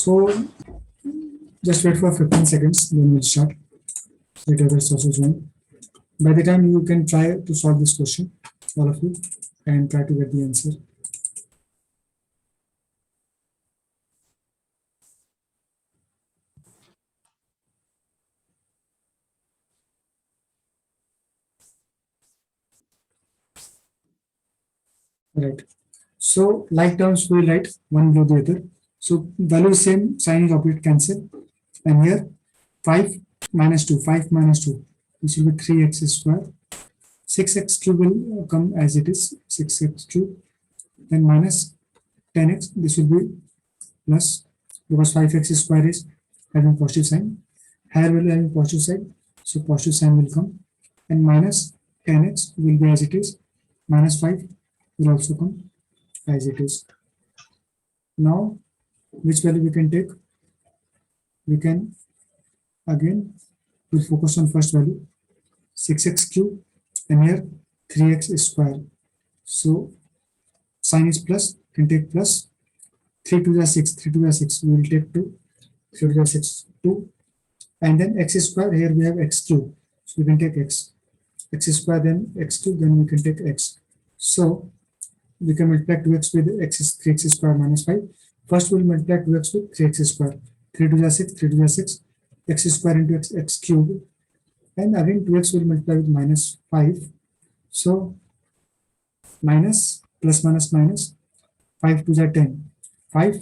So just wait for 15 seconds, then we'll start. Let others also join. By the time you can try to solve this question, all of you, and try to get the answer. Right. So like terms we will write one below the other. So value is same, sign is opposite, cancel. And here 5 minus 2, 5 minus 2, this will be 3x square. 6x cube will come as it is, 6x cube. Then minus 10x, this will be plus, because 5x square is having positive sign. Here will have positive sign, so positive sign will come. And minus 10x will be as it is, minus 5 will also come as it is. Now, which value we can take? We can again, we'll focus on first value, 6x cube, and here 3x square. So sign is plus, can take plus. 3 to the 6, 3 to the 6, we will take 2, 3 to the 6, 2. And then x square, here we have x cube. So we can take x square, then x cube, then we can take x. So we can multiply 2x with x is 3x square minus 5. First we'll multiply 2x with 3x square. 3 to the 6, 3 to the 6, x square into x cube. And again 2x will multiply with minus 5. So minus, plus minus minus, 5 to the 10. 5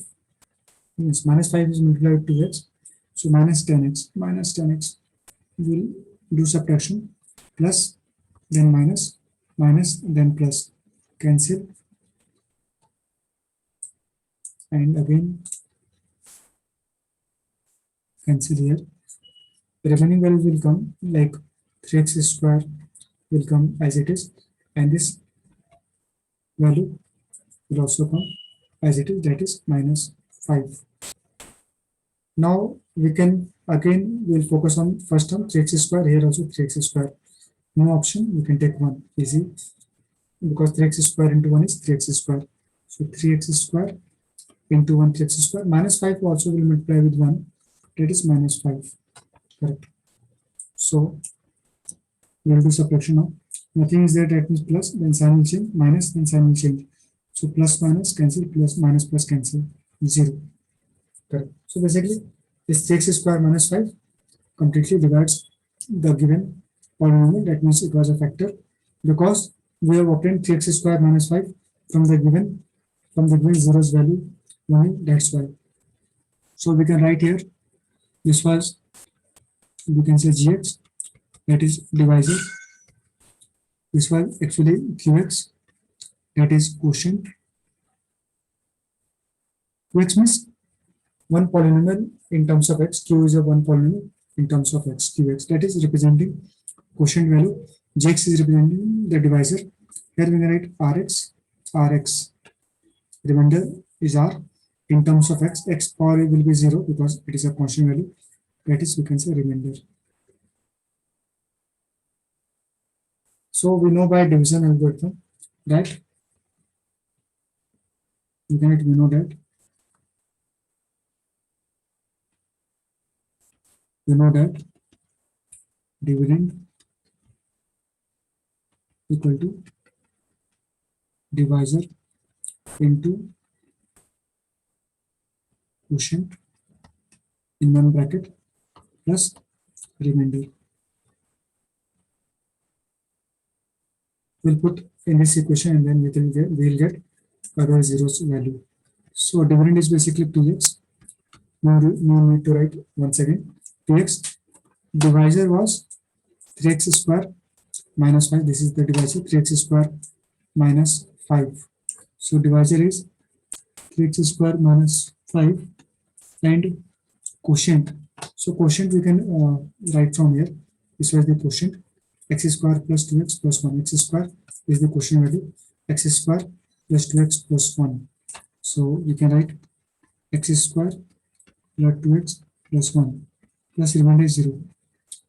means minus 5 is multiplied with 2x. So minus 10x will do subtraction, plus, then minus, minus, then plus, cancel, and again cancel here. The remaining value will come like 3x square will come as it is, and this value will also come as it is, that is minus 5. Now we can again we'll focus on first term 3x square, here also 3x square. No option, we can take 1, easy, because 3x square into 1 is 3x square. So 3x square into 1 3x square, minus 5 also will multiply with 1, that is minus 5, correct. So we will do subtraction now. Nothing is there, that means plus, then sign will change, minus, then sign will change. So plus minus cancel, plus minus plus cancel, 0, correct. So basically this 3x square minus 5 completely divides the given polynomial, that means it was a factor, because we have obtained 3x square minus 5 from the given zeros value only, that's why. So we can write here, this was, we can say gx, that is divisor. This was actually qx, that is quotient. Qx means one polynomial in terms of x, q is a one polynomial in terms of x, qx, that is representing quotient value. Gx is representing the divisor. Here we can write rx, remainder is r in terms of x power will be 0 because it is a constant value, that is we can say remainder. So we know by division algorithm, right? We know that dividend equal to divisor into quotient in one bracket plus remainder. We'll put in this equation and then we'll get other zeros value. So dividend is basically 2x. No need to write once again 2x. Divisor was 3x square minus 5. This is the divisor, 3x square minus 5. So divisor is 3x square minus 5 and quotient. So quotient we can write from here. This was the quotient, x square plus 2x plus 1. X square is the quotient value, x square plus 2x plus 1. So we can write x square plus 2x plus 1 plus remainder is 0.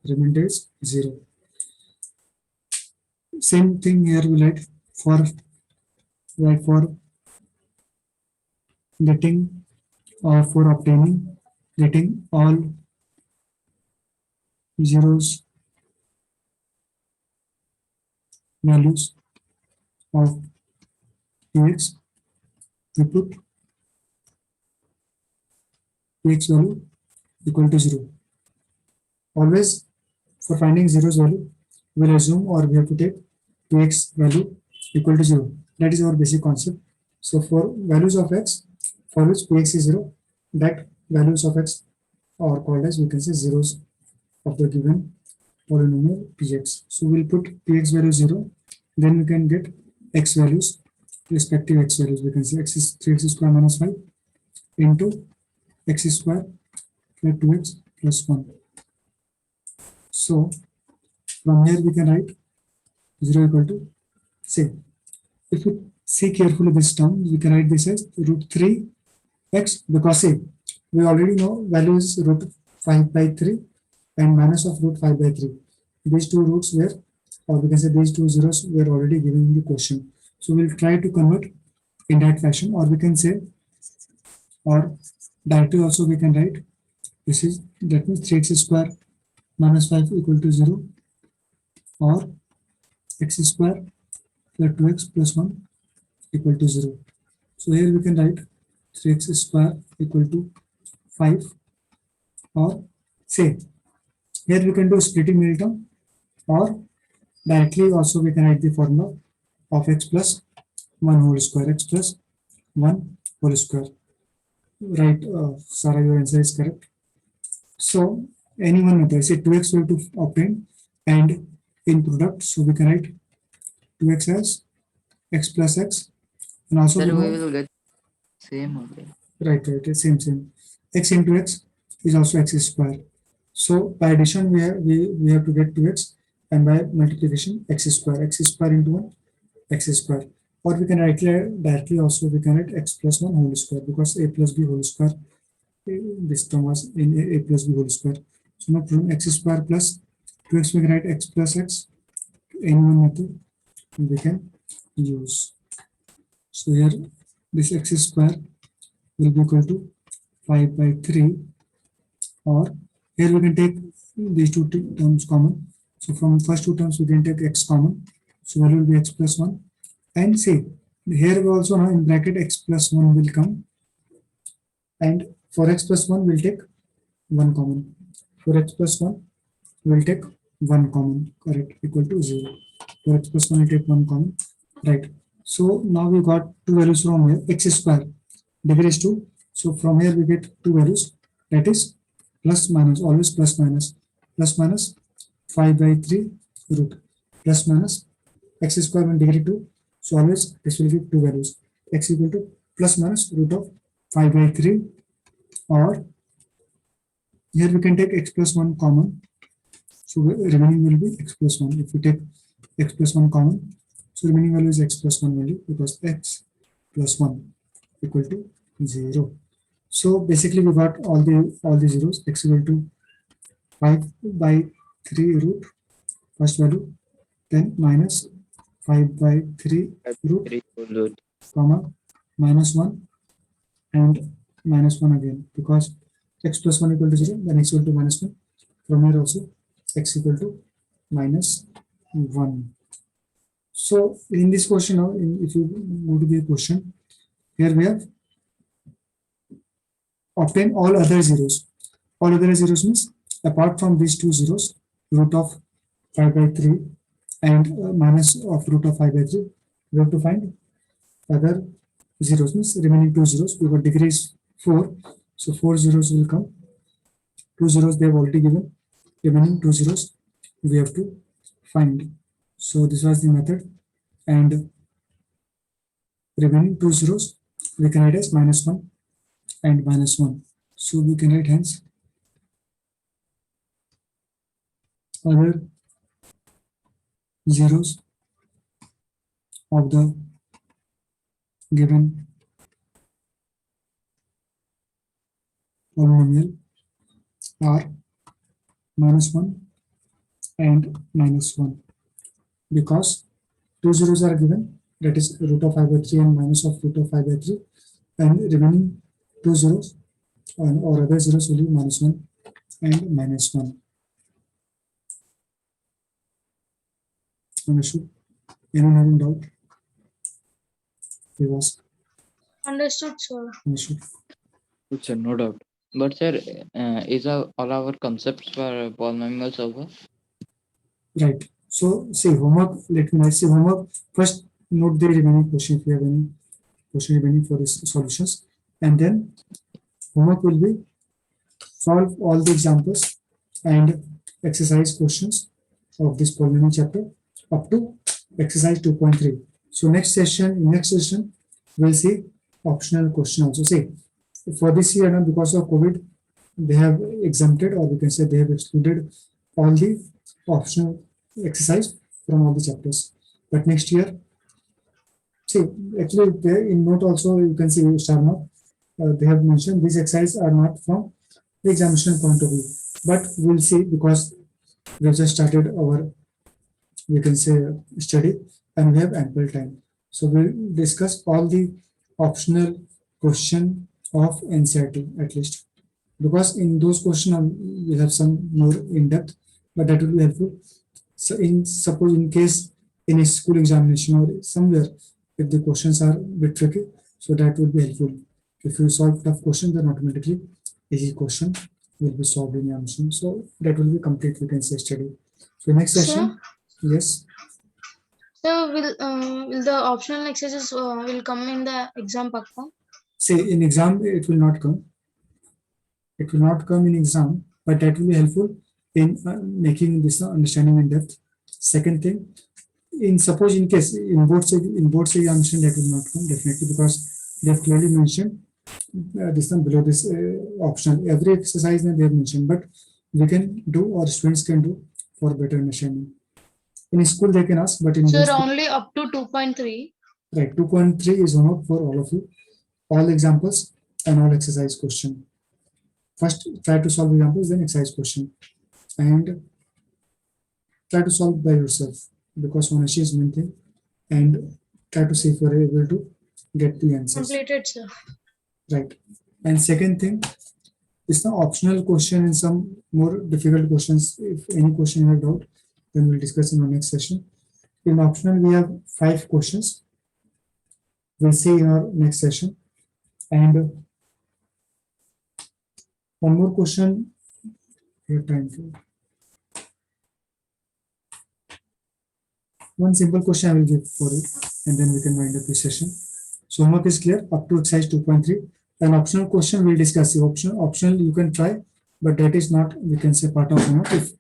Remainder is 0. Same thing here we write for getting or for obtaining getting all zeros values of px, we put px value equal to 0. Always for finding zeros value, we'll assume or we have to take px value equal to 0. That is our basic concept. So for values of x for which px is 0, that values of x are called as, we can say, zeros of the given polynomial px. So we'll put px value 0, then we can get x values, respective x values. We can say x is 3x square minus 5 into x square plus 2x plus 1. So from here we can write 0 equal to, say, if we see carefully this term, we can write this as root 3x, because see, we already know value is root 5 by 3 and minus of root 5 by 3. These two roots were, or we can say these two zeros were already given in the question. So we'll try to convert in that fashion, or we can say, or directly also we can write this is, that means 3x square minus 5 equal to 0, or x square plus 2x plus 1 equal to 0. So here we can write 3x square equal to 5, or say here we can do splitting middle term, or directly also we can write the formula of x plus 1 whole square, x plus 1 whole square. Right, Sarah, your answer is correct. So any one method, say 2x will to obtain, and in product, so we can write 2x as x plus x, and also Sir, we we know, will get same only. right, same. X into x is also x square. So by addition we have to get 2x, and by multiplication x square into 1 x square, or we can write directly also we can write x plus 1 whole square, because a plus b whole square, this term was in a plus b whole square. So now from x square plus 2x we can write x plus x, any one method we can use. So here this x square will be equal to 5 by 3, or here we can take these two terms common. So from first two terms we can take x common, so value will be x plus 1, and see here we also now in bracket x plus 1 will come, and for x plus 1 we'll take 1 common, for x plus 1 we'll take 1 common, correct, equal to 0. For x plus 1 we'll take 1 common, right. So now we got two values from here, x square degree is 2, so from here we get two values, that is plus minus, always plus minus 5 by 3 root, plus minus x square when degree 2, so always this will give two values, x equal to plus minus root of 5 by 3, or here we can take x plus 1 common, so remaining will be x plus 1. If we take x plus 1 common, so remaining value is x plus 1 value, because x plus 1 equal to 0. So basically we got all the zeros, x equal to 5 by 3 root first value, then minus 5 by 3 root, comma minus 1 and minus 1 again, because x plus 1 equal to 0, then x equal to minus 1. From here also x equal to minus 1. So in this question now, if you go to the question, here we have obtain all other zeros. All other zeros means apart from these two zeros, root of 5 by 3 and minus of root of 5 by 3, we have to find other zeros, means remaining two zeros. We got degree is 4, so 4 zeros will come. 2 zeros they have already given, remaining 2 zeros we have to find. So this was the method, and remaining 2 zeros we can write as minus 1 and minus 1. So we can write hence other zeros of the given polynomial are minus 1 and minus 1, because two zeros are given, that is root of 5 by 3 and minus of root of 5 by 3, and remaining two zeros and or other zeros will be -1 and -1. Understood? Anyone having doubt? It was Understood, sir. understood. Good, sir, no doubt. But sir, is all our concepts for polynomials over? Right. So see homework. Let's see homework. First, note the remaining question if you have any question remaining for these solutions, and then homework will be solve all the examples and exercise questions of this polynomial chapter up to exercise 2.3. So next session, we'll see optional question also. Say for this year now, because of COVID, they have exempted, or we can say they have excluded all the optional exercise from all the chapters. But next year, see, actually there in note also you can see star mark. They have mentioned these exercises are not from the examination point of view, but we'll see because we have just started our, we can say, study, and we have ample time. So we'll discuss all the optional question of NCERT at least, because in those questions we have some more in depth, but that will be helpful. So in suppose in case in a school examination or somewhere, if the questions are a bit tricky, so that would be helpful. If you solve tough question, then automatically easy question will be solved in your machine. So that will be complete, we can say, study. So next session, yes. So will the optional exercises will come in the exam pakka? Say in exam it will not come. It will not come in exam, but that will be helpful in making this understanding in depth. Second thing, in suppose in case in board examination that will not come definitely, because they have clearly mentioned this one below this optional. Every exercise they have mentioned, but we can do or students can do for better understanding. In school they can ask, but in Sir, board, only up to 2.3. right, 2.3 is homework for all of you. All examples and all exercise question. First try to solve examples, then exercise question, and try to solve by yourself, because honesty is main thing, and try to see if you are able to get the answers. Completed, sir. Right. And second thing is the optional question and some more difficult questions. If any question you have doubt, then we'll discuss in the next session. In optional, we have 5 questions. We'll see in our next session. And one more question. We have time for. One simple question I will give for you, and then we can wind up this session. So homework is clear up to exercise 2.3. An optional question we'll discuss. The optional you can try, but that is not, we can say, part of homework. If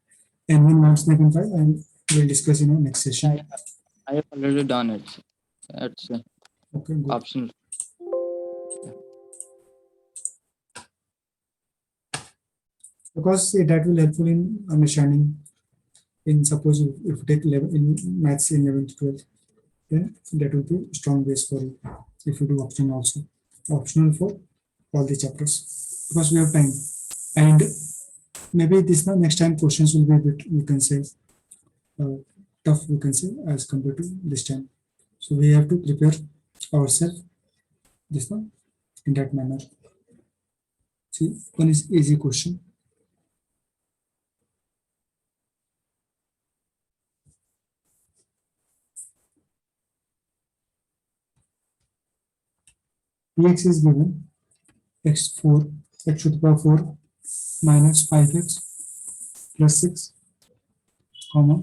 anyone wants, they can try, and we'll discuss in our next session. I have already done it. That's Okay, good. optional. Because that will helpful in understanding. In suppose if you take 11 in maths in 11th 12th, then that will be strong base for you if you do optional also. Optional for all the chapters, because we have time, and maybe this next time questions will be a bit, we can say, tough, we can say, as compared to this time. So we have to prepare ourselves this one in that manner. See, one is easy question. Px is given x4, x to the power 4 minus 5x plus 6, comma,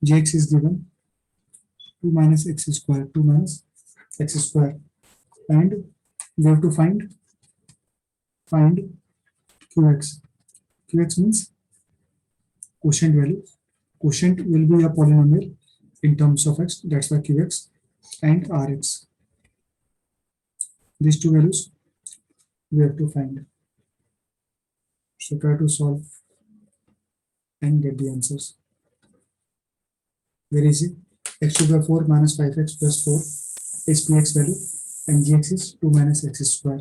gx is given 2 minus x square, 2 minus x square, and we have to find qx. Qx means quotient value. Quotient will be a polynomial in terms of x, that's why qx, and rx. These two values we have to find. So try to solve and get the answers. Very easy. X to the 4 minus 5x plus 4 is px value, and gx is 2 minus x square.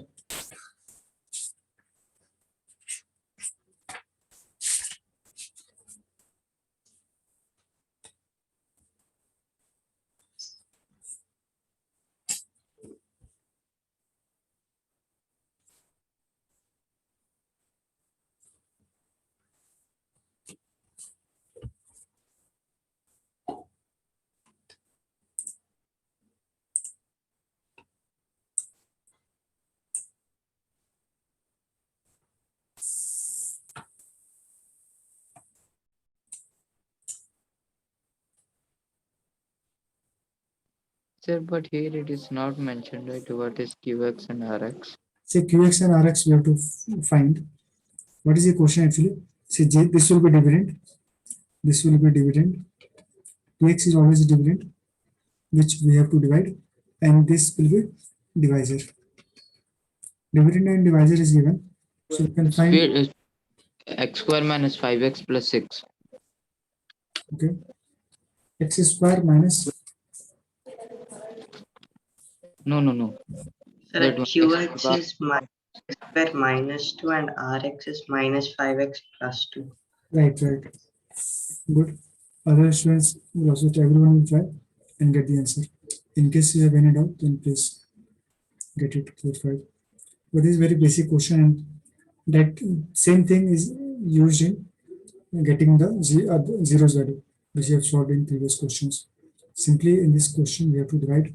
Sir, but here it is not mentioned, right? What is QX and RX? Say QX and RX we have to find. What is the question actually? Say this will be dividend. This will be dividend. PX is always a dividend, which we have to divide, and this will be divisor. Dividend and divisor is given, so you can find. It's x square minus 5x plus 6. Okay, x square minus. No. Sir, That one, QX x bar. is square minus 2 and RX is minus 5x plus 2. Right. Good. Other students will also everyone will try and get the answer. In case you have any doubt, then please get it clarified. But this is very basic question, and that same thing is used in getting the zeros value, which we have solved in previous questions. Simply in this question, we have to divide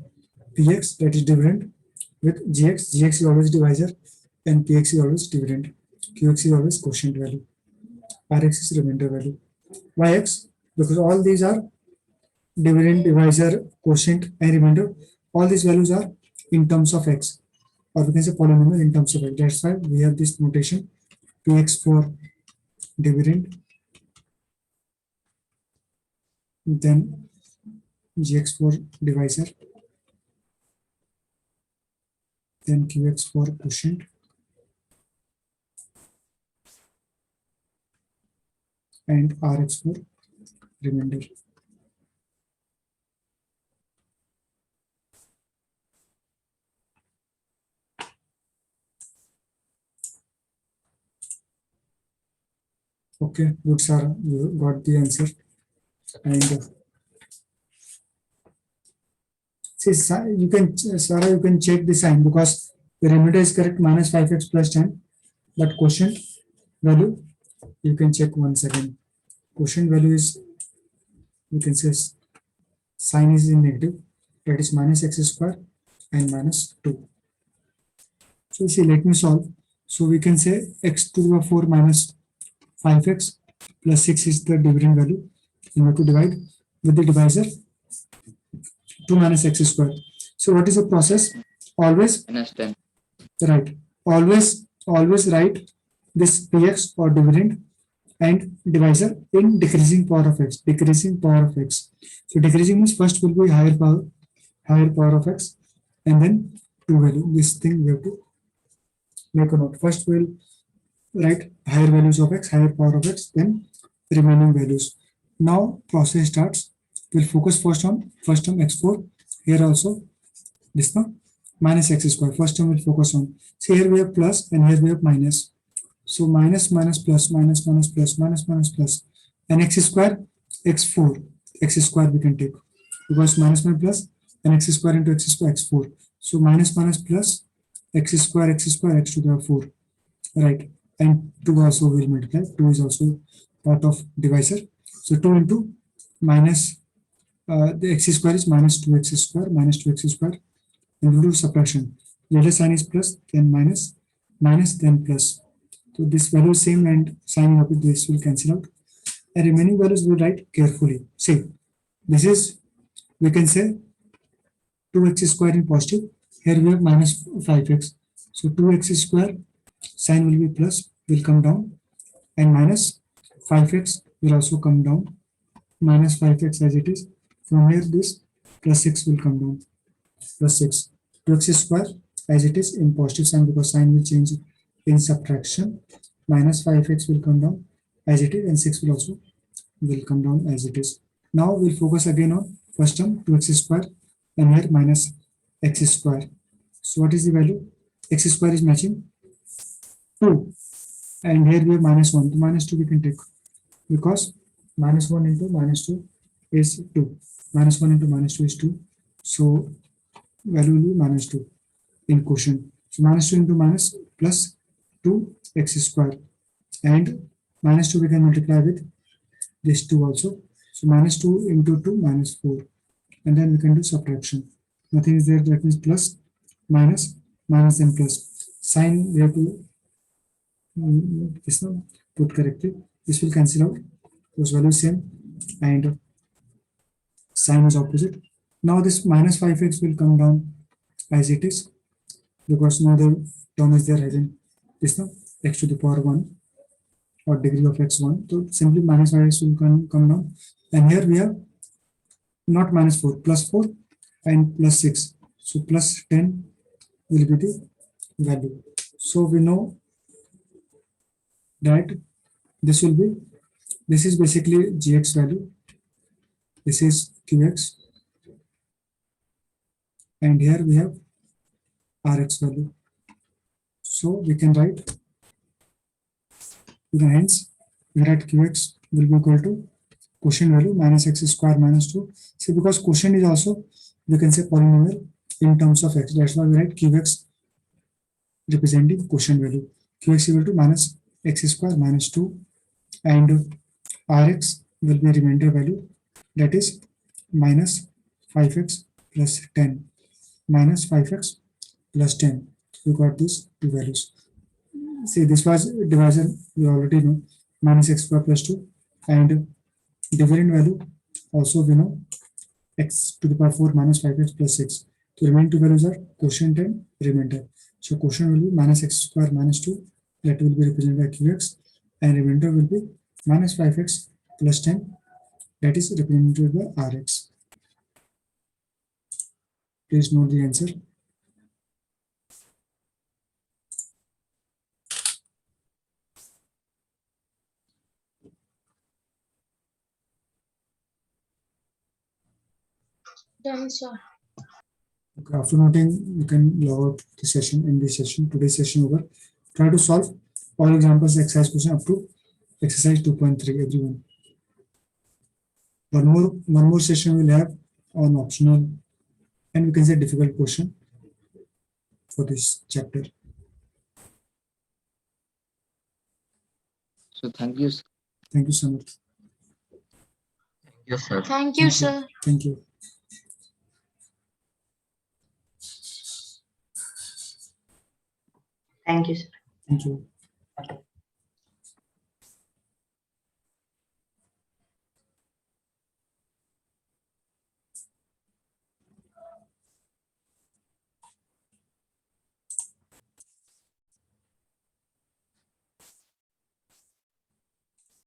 px, that is dividend, with gx. Gx is always divisor, and px is always dividend. Qx is always quotient value. Rx is remainder value. Yx, because all these are dividend, divisor, quotient, and remainder. All these values are in terms of x, or we can say polynomial in terms of x. That's why we have this notation: px for dividend, then gx for divisor, then qx for quotient, and rx for remainder. Okay, good, Sarah. You got the answer. And see, you can, Sarah, you can check the sign, because the remainder is correct, minus 5x plus 10. But quotient value, you can check once again. Quotient value is, you can say, sign is in negative, that is minus x square and minus 2. So see, let me solve. So we can say x to the power 4 minus 5x plus 6 is the dividend value. You have to divide with the divisor 2 minus x square. So what is the process? Always Minus 10. right. Always write this px or dividend and divisor in decreasing power of x. Decreasing power of x. So decreasing means first will be higher power of x, and then 2 value. This thing we have to make a note. First we'll write higher values of x, higher power of x, then remaining values. Now process starts. We'll focus first on first term x4. Here also this one minus x square. First term we'll focus on. See, here we have plus and here we have minus. So minus plus, minus plus, and x square x4. X square we can take, because minus plus and x square into x square x4. So minus plus x square x to the 4. Right. And 2 also will multiply. 2 is also part of divisor. So 2 into minus the x square is minus 2x square, and we'll do subtraction. The other sign is plus, then minus, then plus. So this value is same, and signing up with this will cancel out. And remaining values we write carefully. See, this is, we can say 2x square in positive. Here we have minus 5x. So 2x square sign will be plus, will come down, and minus 5x will also come down. Minus 5x as it is. From here this plus 6 will come down. Plus 6. 2x square as it is in positive sign, because sign will change in subtraction. Minus 5x will come down as it is, and 6 will also come down as it is. Now we'll focus again on first term 2x square, and here minus x square. So what is the value? X square is matching 2, and here we have minus 1. The minus 2 we can take, because minus 1 into minus 2 is 2. Minus 1 into minus 2 is 2. So value will be minus 2 in quotient. So minus 2 into minus plus 2x square, and minus 2 we can multiply with this 2 also. So minus 2 into 2 minus 4, and then we can do subtraction. Nothing is there, that means plus, minus, then plus. Sign we have to this one put correctly. This will cancel out, those values same, and sign is opposite. Now this minus 5x will come down as it is, because now the term is there having this term x to the power 1 or degree of x1. So simply minus 5x will come down, and here we have not minus 4, plus 4 and plus 6. So plus 10 will be the value. So we know that this is basically gx value, this is qx, and here we have rx value. So we can hence we write qx will be equal to quotient value minus x square minus 2. See, because quotient is also, we can say, polynomial in terms of x, that's why we write qx representing quotient value. Qx equal to minus x square minus 2, and rx will be remainder value, that is minus 5x plus 10, minus 5x plus 10. We got these two values. See, this was divisor, we already know, minus x square plus 2, and dividend value also we know, x to the power 4 minus 5x plus 6. The remaining two values are quotient and remainder. So quotient will be minus x square minus 2, that will be represented by qx, and remainder will be minus 5x plus 10, that is represented by rx. Please note the answer. Done, sir. Okay, after noting, you can log out the session. In this session, today's session over. Try to solve all examples, exercise question up to exercise 2.3, everyone. One more session we'll have on optional, and we can say difficult question for this chapter. So thank you. Thank you so much. Yes, sir. Thank you, sir. Thank you. Thank you, sir. Thank you.